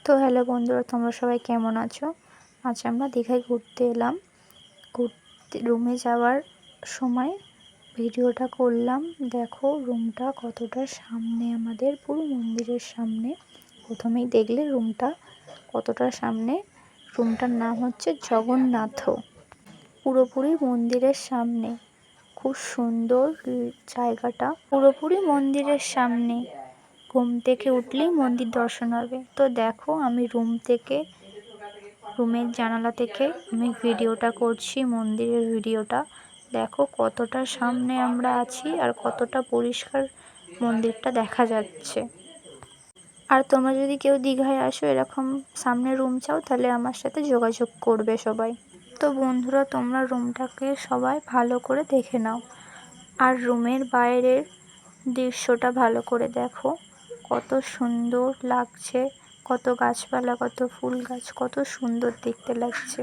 তো হ্যালো বন্ধুরা, তোমরা সবাই কেমন আছো? আজ আমরা দীঘায় ঘুরতে এলাম। রুমে যাওয়ার সময় ভিডিওটা করলাম। দেখো রুমটা কতটা সামনে, আমাদের পুরো মন্দিরের সামনে। প্রথমেই দেখলে রুমটা কতটা সামনে। রুমটার নাম হচ্ছে জগন্নাথ, পুরোপুরি মন্দিরের সামনে। খুব সুন্দর জায়গাটা, পুরোপুরি মন্দিরের সামনে। ঘুম থেকে উঠলেই মন্দির দর্শন হবে। তো দেখো আমি রুমের জানালা থেকে আমি ভিডিওটা করছি, মন্দিরের ভিডিওটা। দেখো কতটা সামনে আমরা আছি আর কতটা পরিষ্কার মন্দিরটা দেখা যাচ্ছে। আর তোমরা যদি কেউ দীঘায় আসো, এরকম সামনে রুম চাও, তাহলে আমার সাথে যোগাযোগ করবে সবাই। তো বন্ধুরা, তোমরা রুমটাকে সবাই ভালো করে দেখে নাও। আর রুমের বাইরের দৃশ্যটা ভালো করে দেখো, কত সুন্দর লাগছে। কত গাছপালা, কত ফুল গাছ, কত সুন্দর দেখতে লাগছে।